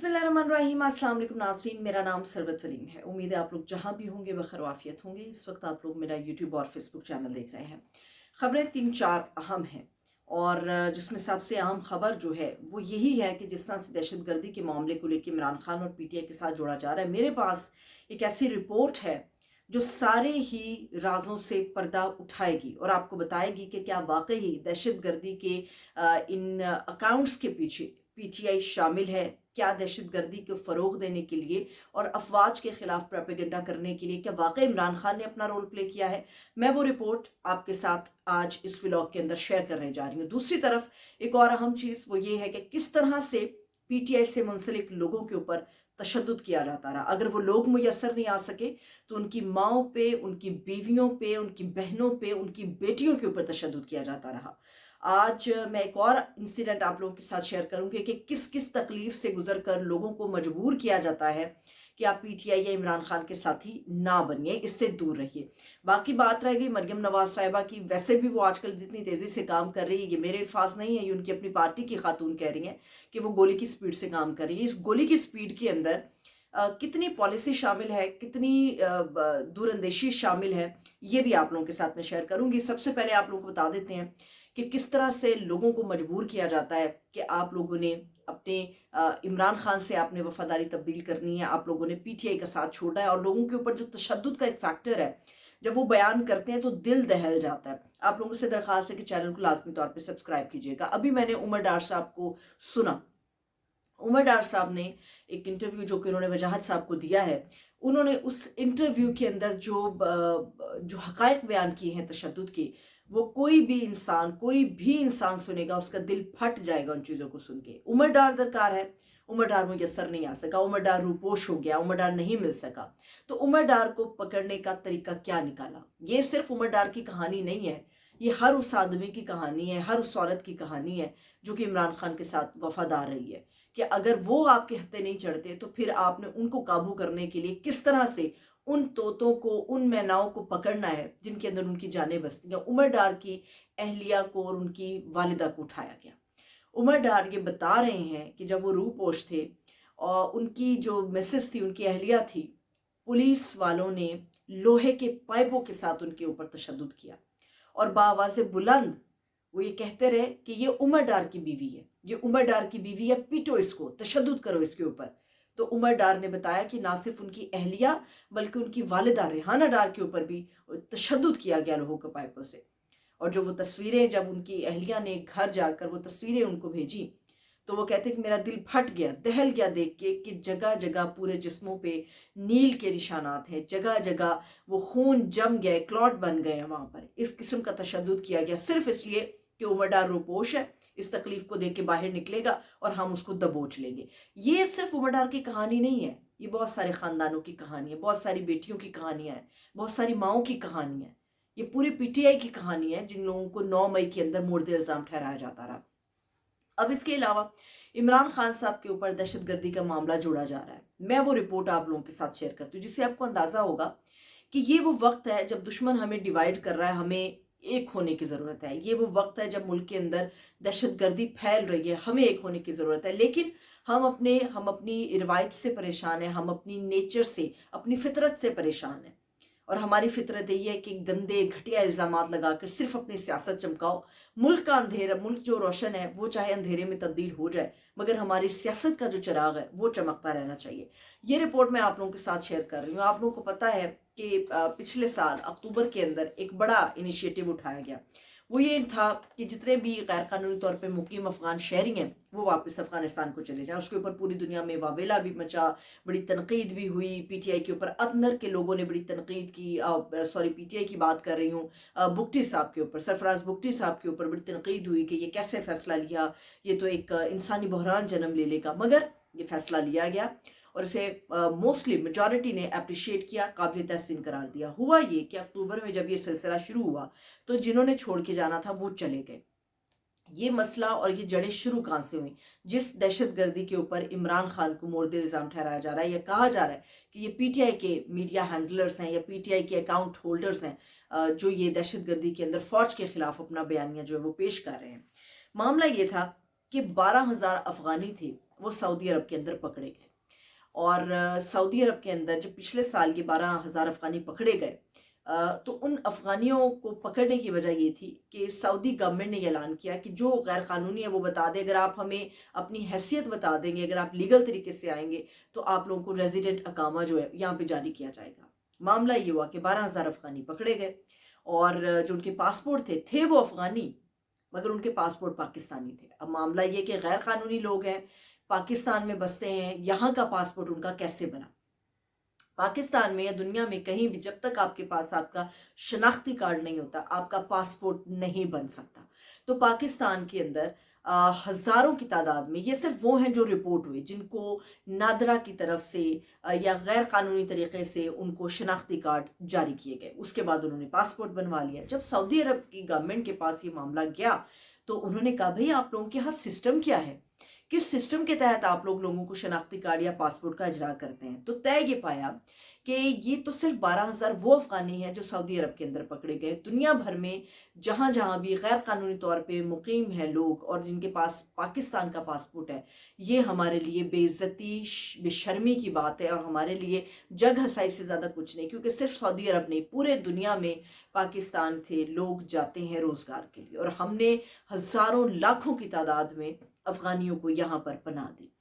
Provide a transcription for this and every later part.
बिस्मिल्लाहिर्रहमानिर्रहीम। अस्सलाम वालेकुम नाज़रीन, मेरा नाम सरवत वलीम है। उम्मीद है आप लोग जहाँ भी होंगे बखैर आफियत होंगे। इस वक्त आप लोग मेरा यूट्यूब और फेसबुक चैनल देख रहे हैं। ख़बरें 3-4 अहम हैं और जिसमें सबसे अहम खबर जो है वो यही है कि जिस तरह से दहशतगर्दी के मामले को लेकर इमरान खान और पीटीआई के साथ जोड़ा जा रहा है, मेरे पास एक ऐसी रिपोर्ट है जो सारे ही राजों से पर्दा उठाएगी और आपको बताएगी कि क्या वाकई दहशतगर्दी के इन अकाउंट्स के पीछे पीटीआई शामिल है। क्या दहशतगर्दी को फ़रोग देने के लिए और अफवाज के ख़िलाफ़ प्रोपेगेंडा करने के लिए क्या वाकई इमरान खान ने अपना रोल प्ले किया है। मैं वो रिपोर्ट आपके साथ आज इस व्लॉग के अंदर शेयर करने जा रही हूँ। दूसरी तरफ एक और अहम चीज़ वो ये है कि किस तरह से पीटीआई से मुंसलिक लोगों के ऊपर तशद्दुद किया जाता रहा। अगर वो लोग मुयस्सर नहीं आ सके तो उनकी माओं पे, उनकी बीवियों पे, उनकी बहनों पे, उनकी बेटियों के ऊपर तशद्दुद किया जाता रहा। आज मैं एक और इंसिडेंट आप लोगों के साथ शेयर करूंगी कि किस किस तकलीफ से गुजर कर लोगों को मजबूर किया जाता है कि आप पीटीआई या इमरान खान के साथी ना बनिए, इससे दूर रहिए। बाकी बात रह गई मरियम नवाज साहिबा की। वैसे भी वो आजकल जितनी तेज़ी से काम कर रही है, ये मेरे अल्फाज नहीं है, ये उनकी अपनी पार्टी की खातून कह रही हैं कि वो गोली की स्पीड से काम कर रही है। इस गोली की स्पीड के अंदर कितनी पॉलिसी शामिल है, कितनी दूरंदेशी शामिल है, ये भी आप लोगों के साथ में शेयर करूंगी। सबसे पहले आप लोगों को बता देते हैं कि किस तरह से लोगों को मजबूर किया जाता है कि आप लोगों ने अपने इमरान खान से आपने वफादारी तब्दील करनी है, आप लोगों ने पीटीआई का साथ छोड़ना है। और लोगों के ऊपर जो तशद्दुद का एक फैक्टर है, जब वो बयान करते हैं तो दिल दहल जाता है। आप लोगों से दरख्वास्त है कि चैनल को लाजमी तौर पे सब्सक्राइब कीजिएगा। अभी मैंने उमर डार साहब को सुना। उमर डार साहब ने एक इंटरव्यू जो कि उन्होंने वजाहत साहब को दिया है, उन्होंने उस इंटरव्यू के अंदर जो हकायक बयान किए हैं तशद्दुद की, वो कोई भी इंसान सुनेगा उसका दिल फट जाएगा उन चीज़ों को सुन के। उमर डार दरकार है, उमर डार मुयस्सर नहीं आ सका, उमर डार रूपोश हो गया, उमर डार नहीं मिल सका। तो उमर डार को पकड़ने का तरीका क्या निकाला? ये सिर्फ उमर डार की कहानी नहीं है, ये हर उस आदमी की कहानी है, हर उस औरत की कहानी है जो कि इमरान खान के साथ वफादार रही है। कि अगर वो आपके हत्थे नहीं चढ़ते तो फिर आपने उनको काबू करने के लिए किस तरह से उन तोतों को, उन मैनाओं को पकड़ना है जिनके अंदर उनकी जानें बसती हैं। उमर डार की अहलिया को और उनकी वालिदा को उठाया गया। उमर डार ये बता रहे हैं कि जब वो रूपोश थे और उनकी जो मिसेस थी, उनकी अहलिया थी, पुलिस वालों ने लोहे के पाइपों के साथ उनके ऊपर तशद्दुद किया और बावाज़े बुलंद वो ये कहते रहे कि ये उमर डार की बीवी है, ये उमर डार की बीवी है, पीटो इसको, तशद्दुद करो इसके ऊपर। तो उमर डार ने बताया कि ना सिर्फ उनकी अहलिया बल्कि उनकी वालिदा रेहाना डार के ऊपर भी तशद्दुद किया गया लोहों के पाइपों से। और जो वो तस्वीरें, जब उनकी अहलिया ने घर जाकर वो तस्वीरें उनको भेजी तो वो कहते कि मेरा दिल फट गया, दहल गया देख के कि जगह जगह पूरे जिस्मों पे नील के निशानात हैं, जगह जगह वो खून जम गए, क्लॉट बन गए हैं वहाँ पर। इस किस्म का तशद्दुद किया गया सिर्फ इसलिए कि उमर डार रूपोश है, इस तकलीफ को देख के बाहर निकलेगा और हम उसको दबोच लेंगे। ये सिर्फ उमर डार की कहानी नहीं है, ये बहुत सारे ख़ानदानों की कहानी है, बहुत सारी बेटियों की कहानियाँ हैं, बहुत सारी माओं की कहानी है। ये पूरी पीटीआई की कहानी है जिन लोगों को 9 मई के अंदर मुर्द इल्ज़ाम ठहराया जाता रहा। अब इसके अलावा इमरान खान साहब के ऊपर दहशतगर्दी का मामला जोड़ा जा रहा है। मैं वो रिपोर्ट आप लोगों के साथ शेयर करती हूँ जिससे आपको अंदाज़ा होगा कि ये वो वक्त है जब दुश्मन हमें डिवाइड कर रहा है, हमें एक होने की ज़रूरत है। ये वो वक्त है जब मुल्क के अंदर दहशतगर्दी फैल रही है, हमें एक होने की ज़रूरत है। लेकिन हम अपनी रिवायत से परेशान हैं, हम अपनी नेचर से, अपनी फितरत से परेशान हैं। और हमारी फितरत यही है कि गंदे घटिया इल्ज़ामात लगाकर सिर्फ अपनी सियासत चमकाओ। मुल्क का अंधेरा, मुल्क जो रोशन है वो चाहे अंधेरे में तब्दील हो जाए, मगर हमारी सियासत का जो चिराग है वो चमकता रहना चाहिए। ये रिपोर्ट मैं आप लोगों के साथ शेयर कर रही हूँ। आप लोगों को पता है कि पिछले साल अक्टूबर के अंदर एक बड़ा इनिशिएटिव उठाया गया। वो ये था कि जितने भी गैर कानूनी तौर पे मुकीम अफ़गान शहरी हैं वो वापस अफ़गानिस्तान को चले जाएं। उसके ऊपर पूरी दुनिया में वावेला भी मचा, बड़ी तनकीद भी हुई पीटीआई के ऊपर। अंदर के लोगों ने बड़ी तनकीद की, सॉरी पीटीआई की बात कर रही हूँ, बुगटी साहब के ऊपर, सरफराज बुगटी साहब के ऊपर बड़ी तनकीद हुई कि ये कैसे फ़ैसला लिया, ये तो एक इंसानी बहरान जन्म ले लेगा। मगर ये फ़ैसला लिया गया और इसे मोस्टली मेजॉरिटी ने अप्रिशिएट किया, काबिल तहसीन करार दिया। हुआ ये कि अक्टूबर में जब ये सिलसिला शुरू हुआ तो जिन्होंने छोड़ के जाना था वो चले गए। ये मसला और ये जड़ें शुरू कहाँ से हुई? जिस दहशतगर्दी के ऊपर इमरान खान को मोर्द इल्ज़ाम ठहराया जा रहा है, या कहा जा रहा है कि ये पीटीआई के मीडिया हैंडलर्स हैं या पीटीआई के अकाउंट होल्डर्स हैं, जो ये दहशतगर्दी के अंदर फ़ौज के ख़िलाफ़ अपना बयानिया जो है वो पेश कर रहे हैं। मामला ये था कि 12,000 अफ़गानी थे, वो सऊदी अरब के अंदर पकड़े गए। और सऊदी अरब के अंदर जब पिछले साल के 12,000 अफ़गानी पकड़े गए, तो उन अफ़गानियों को पकड़ने की वजह ये थी कि सऊदी गवर्नमेंट ने ऐलान किया कि जो गैर कानूनी है वो बता दें, अगर आप हमें अपनी हैसियत बता देंगे, अगर आप लीगल तरीके से आएंगे तो आप लोगों को रेजिडेंट अकामा जो है यहाँ पे जारी किया जाएगा। मामला ये हुआ कि 12,000 अफ़गानी पकड़े गए और जो उनके पासपोर्ट थे वो अफ़गानी, मगर उनके पासपोर्ट पाकिस्तानी थे। अब मामला ये कि गैर कानूनी लोग हैं, पाकिस्तान में बसते हैं, यहाँ का पासपोर्ट उनका कैसे बना? पाकिस्तान में या दुनिया में कहीं भी जब तक आपके पास आपका शनाख्ती कार्ड नहीं होता, आपका पासपोर्ट नहीं बन सकता। तो पाकिस्तान के अंदर हज़ारों की तादाद में, ये सिर्फ वो हैं जो रिपोर्ट हुए, जिनको नादरा की तरफ से या गैर कानूनी तरीके से उनको शनाख्ती कार्ड जारी किए गए। उसके बाद उन्होंने पासपोर्ट बनवा लिया। जब सऊदी अरब की गवर्नमेंट के पास ये मामला गया तो उन्होंने कहा, भाई आप लोगों के यहाँ सिस्टम क्या है, किस सिस्टम के तहत आप लोगों को शनाख्ती कार्ड या पासपोर्ट का इजरा करते हैं? तो तय ये पाया कि ये तो सिर्फ 12,000 वो अफ़गानी हैं जो सऊदी अरब के अंदर पकड़े गए। दुनिया भर में जहाँ जहाँ भी गैर कानूनी तौर पे मुकीम हैं लोग और जिनके पास पाकिस्तान का पासपोर्ट है, ये हमारे लिए बेइज्जती बेशर्मी की बात है और हमारे लिए जग हंसाई से ज़्यादा कुछ नहीं, क्योंकि सिर्फ सऊदी अरब नहीं, पूरे दुनिया में पाकिस्तान से लोग जाते हैं रोज़गार के लिए, और हमने हज़ारों लाखों की तादाद में अफ़गानियों को यहाँ पर पनाह दी।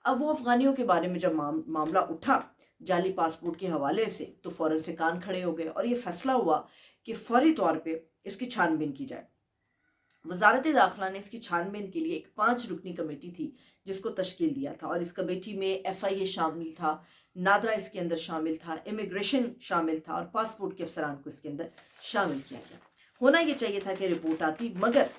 अब वो अफ़गानियों के बारे में जब मामला उठा जाली पासपोर्ट के हवाले से, तो फ़ौरन से कान खड़े हो गए और ये फैसला हुआ कि फौरी तौर पे इसकी छानबीन की जाए। वजारत दाखिला ने इसकी छानबीन के लिए एक 5 रुकनी कमेटी थी जिसको तश्कील दिया था, और इस कमेटी में FIA शामिल था, नादरा इसके अंदर शामिल था, इमिग्रेशन शामिल था और पासपोर्ट के अफसरान को इसके अंदर शामिल किया गया। होना ये चाहिए था कि रिपोर्ट आती, मगर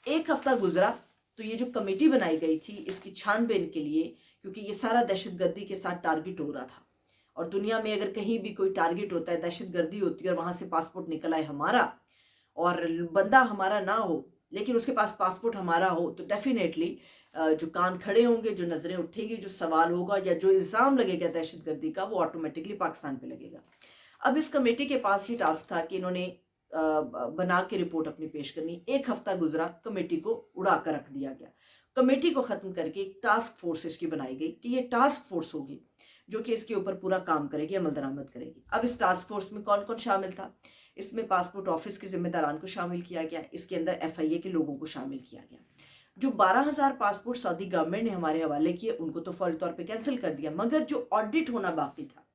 एक हफ्ता गुजरा तो ये जो कमेटी बनाई गई थी इसकी छानबीन के लिए, क्योंकि ये सारा दहशतगर्दी के साथ टारगेट हो रहा था, और दुनिया में अगर कहीं भी कोई टारगेट होता है, दहशतगर्दी होती है और वहाँ से पासपोर्ट निकल आए हमारा और बंदा हमारा ना हो लेकिन उसके पास पासपोर्ट हमारा हो, तो डेफिनेटली जो कान खड़े होंगे, जो नज़रें उठेंगी, जो सवाल होगा या जो इल्ज़ाम लगेगा दहशतगर्दी का, वो ऑटोमेटिकली पाकिस्तान पे लगेगा। अब इस कमेटी के पास ये टास्क था कि इन्होंने बना के रिपोर्ट अपनी पेश करनी। एक हफ्ता गुजरा, कमेटी को उड़ा कर रख दिया गया। कमेटी को ख़त्म करके एक टास्क फोर्स इसकी बनाई गई कि ये टास्क फोर्स होगी जो कि इसके ऊपर पूरा काम करेगी, अमल दरामद करेगी। अब इस टास्क फोर्स में कौन कौन शामिल था? इसमें पासपोर्ट ऑफिस के जिम्मेदारान को शामिल किया गया, इसके अंदर FIA के लोगों को शामिल किया गया। जो 12,000 पासपोर्ट सऊदी गवर्नमेंट ने हमारे हवाले किए उनको तो फौरी तौर पे कैंसिल कर दिया, मगर जो ऑडिट होना बाकी था,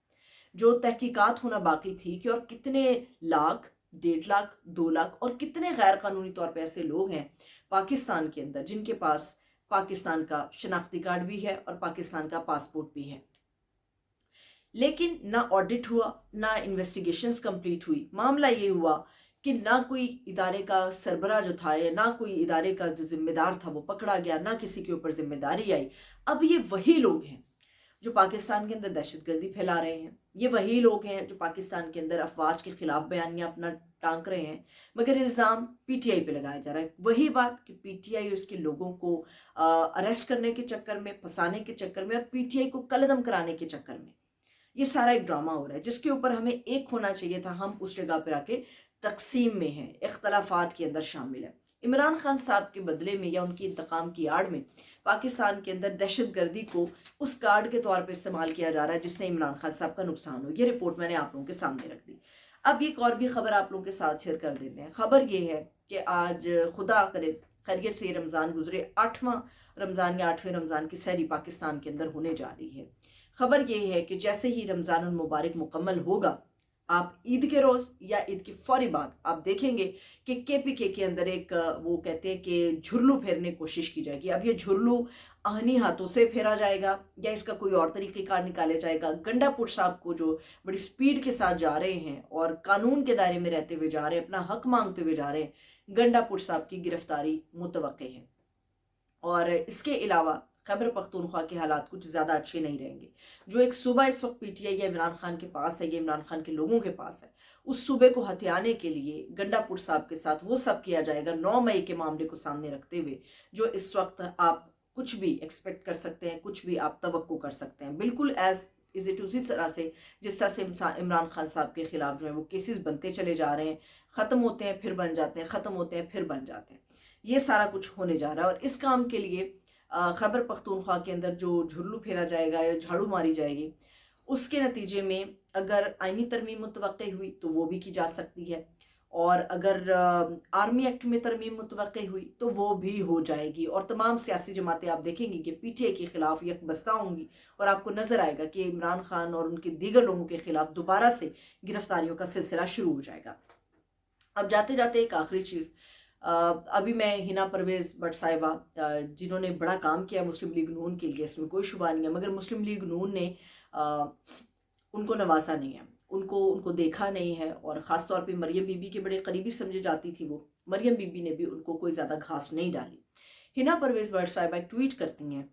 जो तहकीकात होना बाकी थी कि और कितने लाख, 1.5 लाख, 2 लाख और कितने गैर कानूनी तौर पे ऐसे लोग हैं पाकिस्तान के अंदर जिनके पास पाकिस्तान का शनाख्ती कार्ड भी है और पाकिस्तान का पासपोर्ट भी है, लेकिन ना ऑडिट हुआ, ना इन्वेस्टिगेशंस कंप्लीट हुई। मामला ये हुआ कि ना कोई इदारे का सरबरा जो था या ना कोई इदारे का जो जिम्मेदार था वो पकड़ा गया, ना किसी के ऊपर जिम्मेदारी आई। अब ये वही लोग हैं जो पाकिस्तान के अंदर दहशतगर्दी फैला रहे हैं, ये वही लोग हैं जो पाकिस्तान के अंदर अफवाज के खिलाफ बयानियाँ अपना टांक रहे हैं, मगर इल्ज़ाम PTI पे लगाया जा रहा है। वही बात कि PTI उसके लोगों को अरेस्ट करने के चक्कर में, फंसाने के चक्कर में और PTI को कलदम कराने के चक्कर में ये सारा एक ड्रामा हो रहा है, जिसके ऊपर हमें एक होना चाहिए था। हम उस जगह पर आके तकसीम में हैं, इख्तलाफात के अंदर शामिल है। इमरान खान साहब के बदले में या उनकी इंतकाम की आड़ में पाकिस्तान के अंदर दहशतगर्दी को उस कार्ड के तौर पर इस्तेमाल किया जा रहा है जिससे इमरान खान साहब का नुकसान हो। ये रिपोर्ट मैंने आप लोगों के सामने रख दी। अब एक और भी खबर आप लोगों के साथ शेयर कर देते हैं। खबर ये है कि आज खुदा करे खैरियत से रमज़ान गुजरे, 8वां रमज़ान या 8वें रमज़ान की सहरी पाकिस्तान के अंदर होने जा रही है। खबर ये है कि जैसे ही रमज़ानुल मुबारक मुकम्मल होगा, आप ईद के रोज़ या ईद के फौरी बाद आप देखेंगे कि KPK के अंदर एक वो कहते हैं कि झुरलू फेरने की कोशिश की जाएगी। अब ये झुरलू आहनी हाथों से फेरा जाएगा या इसका कोई और तरीक़ेकार निकाला जाएगा। गंडापुर साहब को जो बड़ी स्पीड के साथ जा रहे हैं और कानून के दायरे में रहते हुए जा रहे हैं, अपना हक मांगते हुए जा रहे हैं, गंडापुर साहब की गिरफ्तारी मुतवक्के है। और इसके अलावा खैबर पख्तूनख्वा के हालात कुछ ज़्यादा अच्छे नहीं रहेंगे। जो एक सूबा इस वक्त PTI या इमरान खान के पास है, ये इमरान खान के लोगों के पास है, उस सूबे को हथियाने के लिए गंडापुर साहब के साथ वो सब किया जाएगा 9 मई के मामले को सामने रखते हुए, जो इस वक्त आप कुछ भी एक्सपेक्ट कर सकते हैं, कुछ भी आप तवक्को कर सकते हैं। बिल्कुल एज इज़ इट उसी तरह से जिस तरह से इमरान खान साहब के ख़िलाफ़ जो है वो केसेस बनते चले जा रहे हैं, ख़त्म होते हैं फिर बन जाते हैं, ख़त्म होते हैं फिर बन जाते हैं। ये सारा कुछ होने जा रहा है और इस काम के लिए खैबर पख्तूनख्वा के अंदर जो झुर्लू फेरा जाएगा या झाड़ू मारी जाएगी, उसके नतीजे में अगर आईनी तरमीम मुतवक्की हुई तो वो भी की जा सकती है, और अगर आर्मी एक्ट में तरमीम मुतवक्की हुई तो वो भी हो जाएगी। और तमाम सियासी जमातें आप देखेंगी कि पीटीआई के ख़िलाफ़ यकबस्ता होंगी, और आपको नज़र आएगा कि इमरान खान और उनके दीगर लोगों के ख़िलाफ़ दोबारा से गिरफ्तारियों का सिलसिला शुरू हो जाएगा। अब जाते जाते एक आखिरी चीज़, अभी मैं हिना परवेज़ भट्ट साहिबा, जिन्होंने बड़ा काम किया मुस्लिम लीग नून के लिए, इसमें कोई शुबा नहीं है, मगर मुस्लिम लीग नून ने उनको नवाजा नहीं है, उनको देखा नहीं है, और ख़ास तौर पे मरियम बीबी के बड़े करीबी समझी जाती थी वो, मरियम बीबी ने भी उनको कोई ज़्यादा घास नहीं डाली। हिना परवेज़ भट्ट साहिबा एक ट्वीट करती हैं,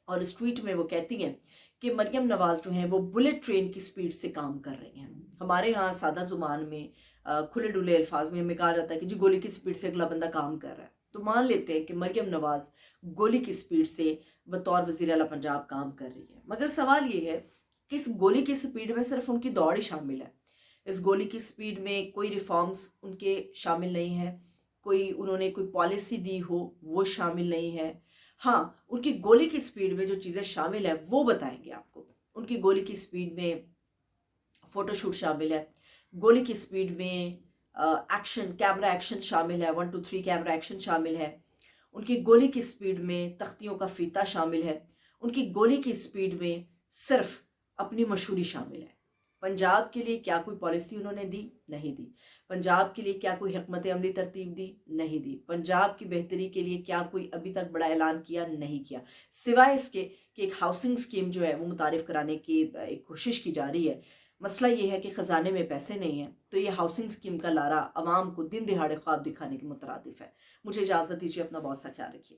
और इस ट्वीट में वो कहती हैं कि मरियम नवाज़ जो हैं वो बुलेट ट्रेन की स्पीड से काम कर रही हैं। हमारे यहाँ सादा ज़ुबान में खुले डुले अल्फाज में हमें कहा जाता है कि जी गोली की स्पीड से अगला बंदा काम कर रहा है, तो मान लेते हैं कि मरियम नवाज़ गोली की स्पीड से बतौर वज़ीर आला पंजाब काम कर रही है। मगर सवाल ये है कि इस गोली की स्पीड में सिर्फ उनकी दौड़ ही शामिल है, इस गोली की स्पीड में कोई रिफॉर्म्स उनके शामिल नहीं है, कोई उन्होंने कोई पॉलिसी दी हो वो शामिल नहीं है। हाँ, उनकी गोली की स्पीड में जो चीज़ें शामिल है वो बताएंगे आपको। उनकी गोली की स्पीड में फ़ोटोशूट शामिल है, गोली की स्पीड में एक्शन, कैमरा एक्शन शामिल है, 1 2 3 कैमरा एक्शन शामिल है, उनकी गोली की स्पीड में तख्तियों का फीता शामिल है, उनकी गोली की स्पीड में सिर्फ अपनी मशहूरी शामिल है। पंजाब के लिए क्या कोई पॉलिसी उन्होंने दी? नहीं दी। पंजाब के लिए क्या कोई हिकमत अमली तरतीब दी? नहीं दी। पंजाब की बेहतरी के लिए क्या कोई अभी तक बड़ा ऐलान किया? नहीं किया। सिवाय इसके कि एक हाउसिंग स्कीम जो है वो मुतारिफ कराने की एक कोशिश की जा रही है। मसला ये है कि ख़जाने में पैसे नहीं हैं, तो ये हाउसिंग स्कीम का लारा आवाम को दिन दिहाड़े ख्वाब दिखाने के मुतरादिफ है। मुझे इजाज़त दीजिए, अपना बहुत सा ख्याल रखिए।